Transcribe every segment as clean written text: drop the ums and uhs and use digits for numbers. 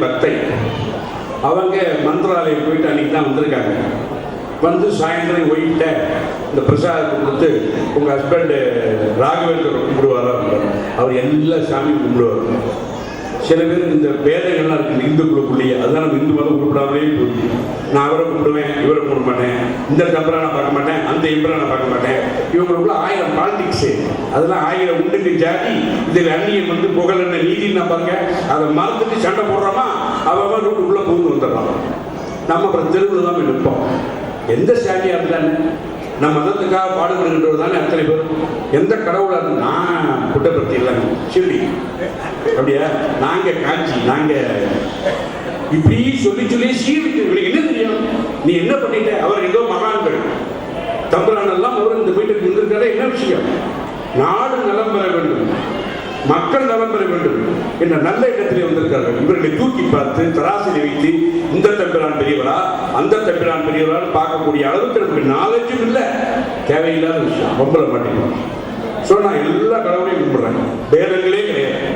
பக்தை அவங்க மந்திராலயம் போயிட்டு அன்றைக்கி தான் வந்திருக்காங்க. வந்து சாயந்தரம் ஒயிட்ட இந்த பிரசாதத்தை கொடுத்து உங்கள் ஹஸ்பண்டு ராகவேந்திர கும்பிடுவாரா? அவர் எல்லா சாமியும் கும்பிடுவார். சில பேர் இந்த பேதங்கள்லாம் இருக்குது இந்துக்குள்ளுக்குள்ளேயே, அதெல்லாம் நம்ம இந்து மதம் குறிப்பிடாமலே போகுது. நான் அவரை கும்பிடுவேன், இவரை கும்பிட மாட்டேன், இந்த டெம்பரை நான் பார்க்க மாட்டேன், அந்த எம்பரை நான் பார்க்க மாட்டேன். இவங்களுக்குள்ள 1000 பாலிடிக்ஸு, அதெல்லாம் 1000 உண்டுக்கு ஜாதி. இதில் அந்நியன் வந்து புகழ் என்ன நீதின்னு நான் பாருங்க, அதை மறந்துட்டு சண்டை போடுறோமா அவன் ரூட்டுக்குள்ளே பூந்து வந்துடுறான். நம்ம அப்புறம் தெருவில் தான் நிற்போம். எந்த சாமியாக இருந்தானே நம்ம மதத்துக்காக பாடுபடுகின்றவர் தானே அத்தனை பேர். எந்த கடவுளாக இருந்து நான் குட்டப்படுத்தி இல்லைங்க சிறுடி அப்படியா, நாங்கள் காஞ்சி, நாங்கள் இப்படி சொல்லி சொல்லி சீர்விட்டு என்ன தெரியும் நீ என்ன பண்ணிட்ட? அவர் ஏதோ மகான்கள் தம்புரானெல்லாம் அவர் இந்த வீட்டுக்கு வந்திருக்காரு. என்ன விஷயம்? நாடு நலம் பெற வேண்டும், மக்கள் நலம் பெற வேண்டும் என்ற நல்ல இடத்திலே வந்திருக்கார்கள். இவர்களை தூக்கி பார்த்து தராசிலை வைத்து இந்த தம்பிரான் பெரியவரா அந்த தம்பிரான் பெரியவரான்னு பார்க்கக்கூடிய அளவுக்கு நமக்கு நாலேஜும் இல்லை. தேவையில்லாத விஷயம், நம்பல மாட்டேங்கிறோம். ஸோ நான் எல்லா கடவுளையும் கும்பிடுறேன், பேரங்களே கிடையாது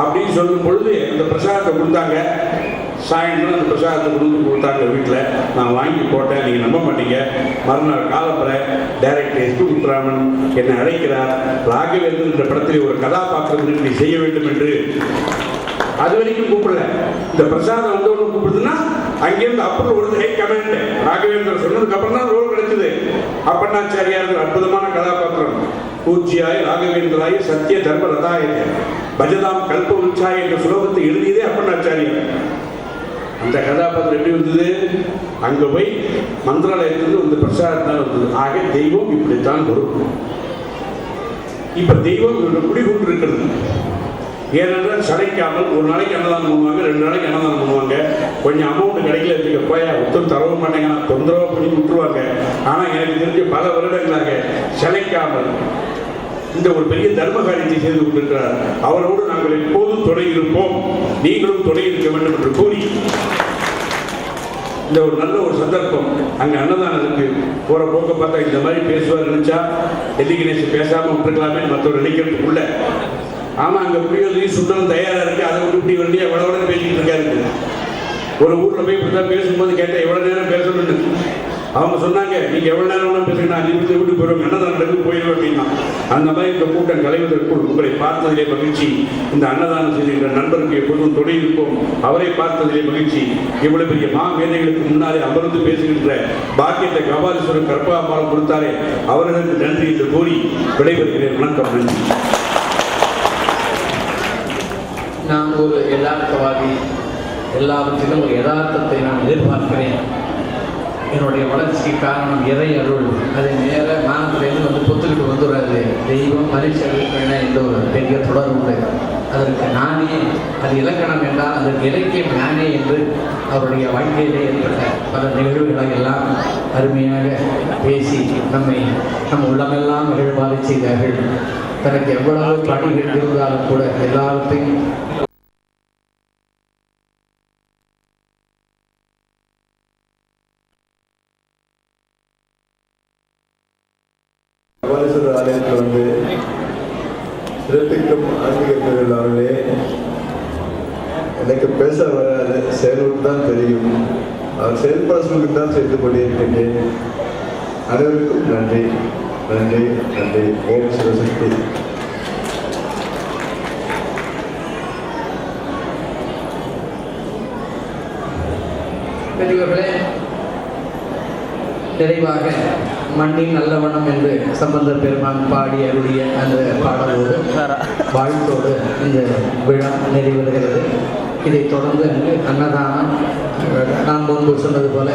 அப்படின்னு சொல்லும் பொழுது அந்த பிரசாதத்தை கொடுத்தாங்க. சாயந்தரம் அந்த பிரசாதத்தை கொடுத்தாங்க வீட்டில். நான் வாங்கி போட்டேன். நீங்கள் நம்ப மாட்டீங்க, மறுநாள் காலப்பறை டைரக்டர் எஸ். முத்துராமன் என்னை அழைக்கிறார். ராகவேந்திரன் என்ற படத்தில் ஒரு கதாபாத்திரம் நீ செய்ய வேண்டும் என்று. அது வரைக்கும் கூப்பிடல. இந்த பிரசாதம் வந்து ஒன்று கூப்பிடுதுன்னா அங்கேருந்து அப்புறம் ஒரு ஹை கமெண்ட் ராகவேந்திரன் சொன்னதுக்கு அப்புறம் தான் ரோல் கிடைச்சது. அப்பண்ணாச்சாரியார் அற்புதமான கதாபாத்திரம். பூஜ்யாய் ராகவேந்திராய் சத்திய தர்ம ரதாய பஜதாம் கல்ப உச்சாய் என்ற சுலோகத்தை எழுதியதே அப்பண்ணாச்சாரியார். அந்த கதாபாத்திரம் எப்படி வந்தது? அங்கே போய் மந்திராலயத்திலிருந்து வந்து பிரசாதத்தான் வந்தது. ஆக தெய்வம் இப்படித்தான் வரும். இப்ப தெய்வம் குடிகொண்டு இருக்கிறது. ஏனென்றால் சளைக்காமல் ஒரு நாளைக்கு அன்னதானம் பண்ணுவாங்க, 2 நாளைக்கு அன்னதானம் பண்ணுவாங்க. கொஞ்சம் அமௌண்ட் கிடைக்கல இருக்க போய் ஒருத்தர் தரவும் மாட்டேங்கன்னா தொந்தரவு பண்ணி விட்டுருவாங்க. ஆனால் எனக்கு தெரிஞ்சு பல வருடங்களாக சளைக்காமல் இந்த ஒரு பெரிய தர்ம காரியத்தை செய்து கொண்டிருக்கிறார். அவரோடு நாங்கள் எப்போதும் துணை இருப்போம், நீங்களும் துணை இருக்க வேண்டும் என்று கூறி இந்த ஒரு நல்ல ஒரு சந்தர்ப்பம். அங்கே அன்னதானம் இருக்கு. போகிற போக்க பார்த்தா இந்த மாதிரி பேசுவார் நினைச்சா எல்லி கணேசன் பேசாமல் விட்டுருக்கலாமே மற்றவர் நினைக்கிறதுக்குள்ள. ஆமாம், அங்கே புரியலையும் சுத்தம் தயாராக இருக்குது. அதை விட்டு இப்படி வண்டியாக எவ்வளோ பேசிக்கிட்டு இருக்காரு. ஒரு ஊரில் போய் இப்படி தான் பேசும்போது கேட்டால் எவ்வளோ நேரம் பேசணும்னு அவங்க சொன்னாங்க. நீங்கள் எவ்வளோ நேரம் வேணும் பேசுங்க, நான் நிமிஷத்தை விட்டு போயிடுவோம், அன்னதானம் நடந்து போயிடுவேன் அப்படின்னா. அந்த மாதிரி இந்த கூட்டம் கலைவதற்குள் உங்களை பார்த்ததிலே மகிழ்ச்சி. இந்த அன்னதானம் செய்கின்ற நண்பருக்கு எப்போதும் துணை இருப்போம். அவரை பார்த்ததிலே மகிழ்ச்சி. இவ்வளவு பெரிய மேதைகளுக்கு முன்னாலே அமர்ந்து பேசுகின்ற பாக்கியத்தை கபாலீஸ்வரர் கற்பகாம்பாள் கொடுத்தாரே, அவர்களுக்கு நன்றி என்று கூறி விடைபெறுகிறேன். வணக்கம், நன்றி. நான் ஒரு யதார்த்தவாதி. எல்லாவற்றிலும் ஒரு யதார்த்தத்தை நான் எதிர்பார்க்கிறேன். என்னுடைய வளர்ச்சிக்கு காரணம் இறை அருள். அது நேர மானத்திலேருந்து வந்து பொத்துக்கிட்டு வந்துடுறாரு. தெய்வம் மனுஷர்களுக்கு என்ற ஒரு பெரிய தொடர் உண்டு. அதற்கு நானே, அது இலக்கணம் என்றால் அதற்கு இலக்கியம் நானே என்று அவருடைய வாழ்க்கையிலே ஏற்பட்ட பல நிகழ்வுகளை எல்லாம் அருமையாக பேசி நம் உள்ளமெல்லாம் நிகழ்வாறு செய்தார்கள். தனக்கு எவ்வளவு பணிகள் இருந்தாலும் கூட எல்லாத்தையும் கபாலீஸ்வரர் ஆலயத்தில் வந்து சிறப்பிக்கும் ஆன்மீக பெருளாளர்களே, எனக்கு பேச வராது, செயலுக்கு தான் தெரியும். அவர் செயல்பட சொல்லி தான் செய்து கொண்டிருக்கின்றேன். அனைவருக்கும் நன்றி, நன்றி, நன்றி. ஓம் சிவசக்தி. பெரியவர்களே, நிறைவாக மண்ணின் நல்ல வண்ணம் என்று சம்பந்தர் பெருமான் பாடி அருளிய அந்த பாடலோடு வாழ்த்தோடு இந்த விழா நிறைவேறுகிறது. இதைத் தொடர்ந்து அன்னதானம், நான் முன்பு சொன்னது போல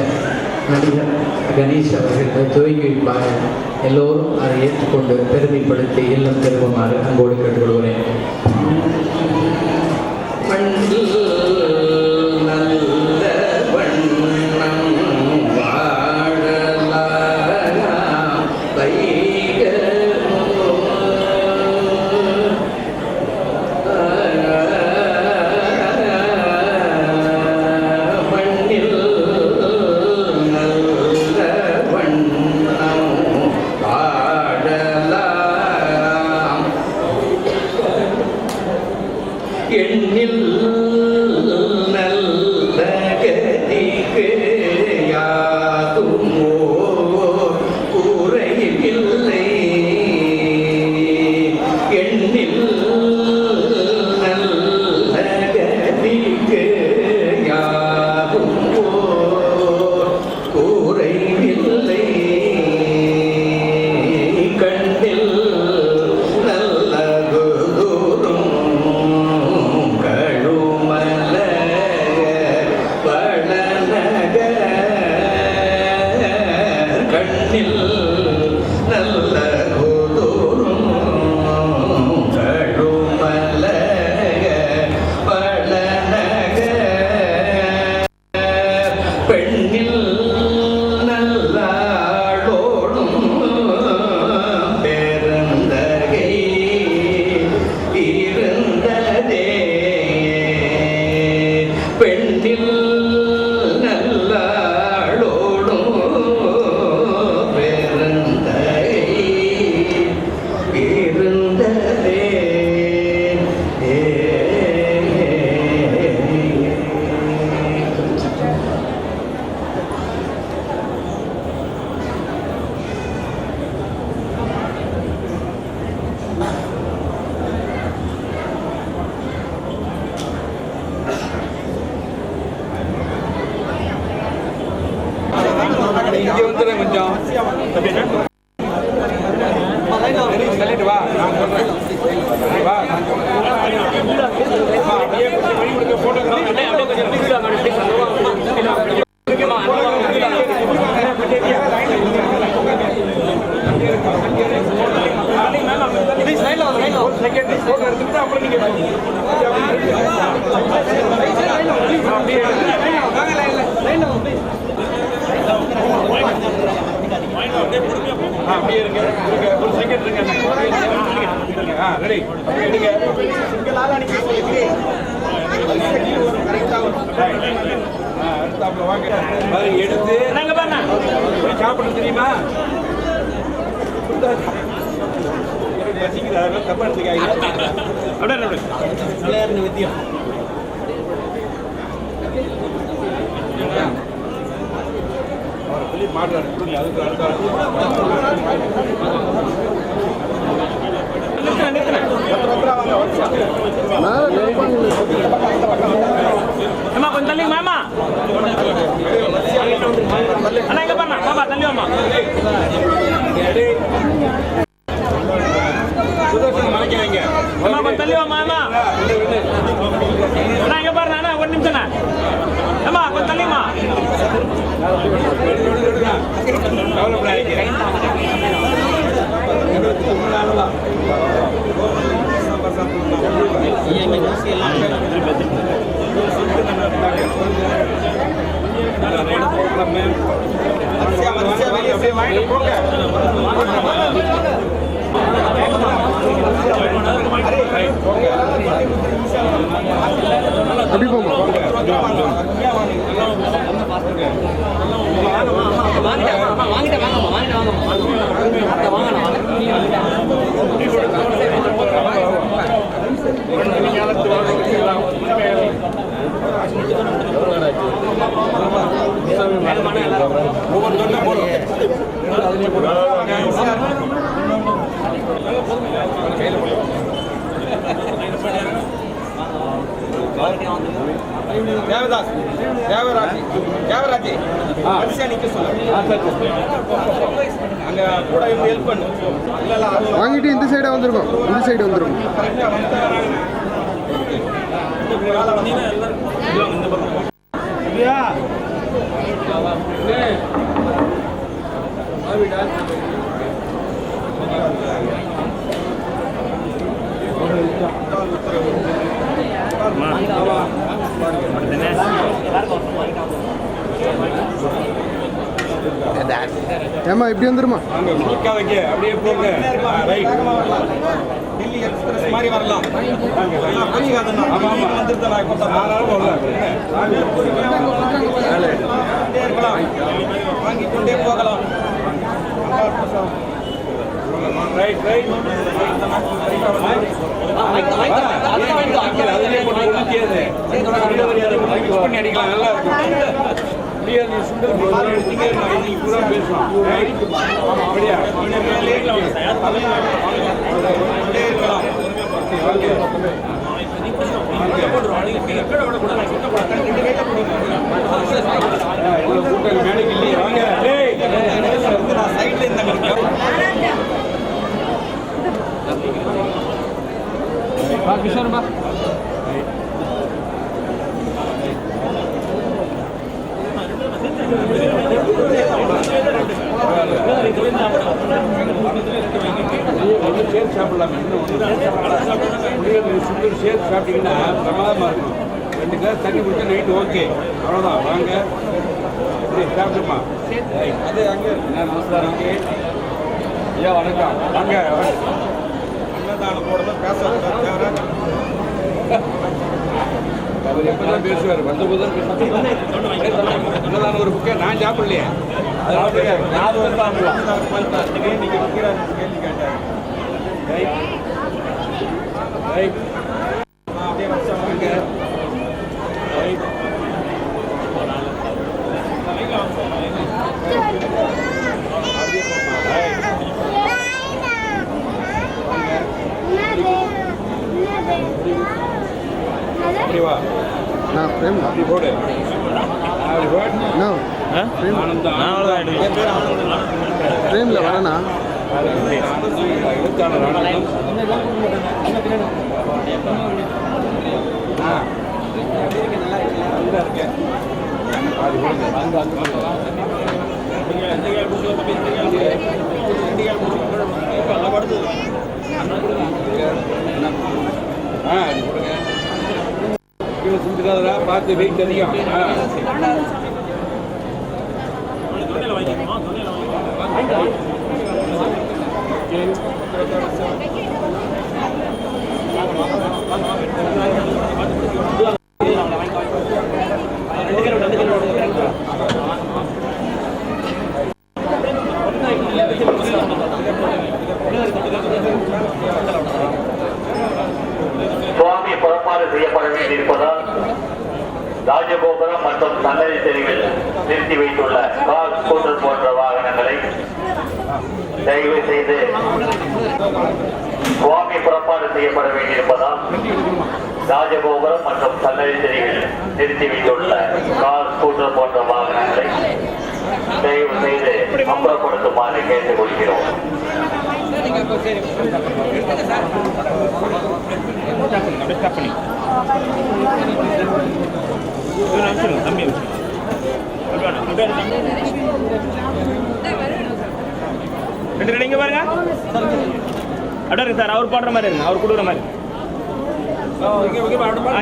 நடிகர் கணேஷ் அவர்கள் துவங்கி வைப்பார்கள். எல்லோரும் அதை ஏற்றுக்கொண்டு பெருமைப்படுத்தி இல்லம் திரும்புமாறு அன்போடு கேட்டுக்கொள்கிறேன். எண்ணில் பெண்ணில் நல்லாளோடும் பெருந்தகை இருந்ததே. இங்கே வந்துடுற கொஞ்சம் சொல்லிட்டு வா, நான் சொல்றேன். வா, நான் அப்படியே கொஞ்சம் வழி கொடுக்க போட்டோகிராஃப் அப்புறம் நீங்க அப்படியே இருங்க, ஒரு செகண்ட் இருங்க. ரெடி எடுங்க. அடுத்தாப்புல வாங்க. எடுத்து சாப்பிட தெரியுமா? தப்பா எடுத்துக்காங்க. அப்படியே வித்தியம் மாட்டாரு. அதுக்கு அடுத்த அம்மா கொஞ்சம் தள்ளி மாமா அண்ணா எங்க பண்ணா பாப்பா தள்ளி வாமா சுதர்ஷன் மலைக்காங்க. அம்மா கொஞ்சம் தள்ளி வாமா அண்ணா அண்ணா எங்க பாருண்ணா அண்ணா ஒரு நிமிஷம் அம்மா கொஞ்சம் தள்ளிமா அப்படி போங்க. தேவதாஸ் தேவராஜி நிக்க சொல்லுங்க. அங்க கூட ஹெல்ப் பண்ணு. வாங்கிட்டு இந்த சைடா வந்துருக்கோம். இந்த சைடு வந்துருக்கோம். ஏமா இப்படி வந்துருமா? அப்படியே போங்க. டெல்லி எக்ஸ்பிரஸ் மாதிரி வரலாம். ஆமா ஆமா இருக்கலாம், வாங்கிக் கொண்டே போகலாம். ரைட் ரைட் அடிக்கலாம். நல்லா இருக்கும். கிஷோர் பா சேர்த்து சாப்பிடலாம். சுகர் சேர்த்து சாப்பிட்டீங்கன்னா பிரமாதமாக இருக்கும். 2 கிளாஸ் தண்ணி குடிச்சா நைட்டு ஓகே. அவ்வளோதான். வாங்க சாப்பிடுமா. அது அங்கே நமஸ்காரம். ஐயா வணக்கம். வாங்க. அன்னதானம் போடுறது பேச அவர் எப்பதான் பேசுவார், வந்தபோது தான் ஒரு புக்கை நான் சாப்பிடலையே. அப்படிவா நான் பிரேம் அப்படி போடு. அப்படி போடு. நோ பிரேமில் வரேண்ணா. பார்த்து வெயிட் அதிகம். சுவாமி புறப்பாடு செய்யப்பட வேண்டியிருப்பதால் ராஜகோபுரம் மற்றும் சன்னதி தெருவில் நிறுத்தி வைத்துள்ள கார், ஸ்கூட்டர் போன்ற வாகனங்களை தயவு செய்து சுவாமி புறப்பாடு செய்யப்பட வேண்டியிருப்பதால் ராஜகோபுரம் மற்றும் சன்னதி தெருவில் நிறுத்தி வைத்துள்ள கார், ஸ்கூட்டர் போன்ற வாகனங்களை தயவு செய்து அப்புறப்படுத்துமாறு கேட்டுக் கொள்கிறோம். தம்பி ரெண்டு இங்க பாருங்க. அப்படியே இருக்கு சார், அவர் பாடுற மாதிரி இருங்க, அவர் கொடுக்குற மாதிரி.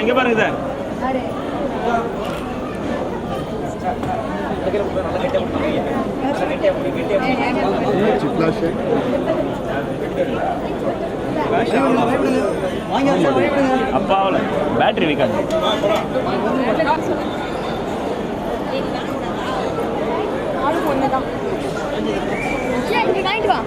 இங்க பாருங்க சார். அப்பாவில் பேட்டரி வைக்காது. வாங்கிட்டு வா.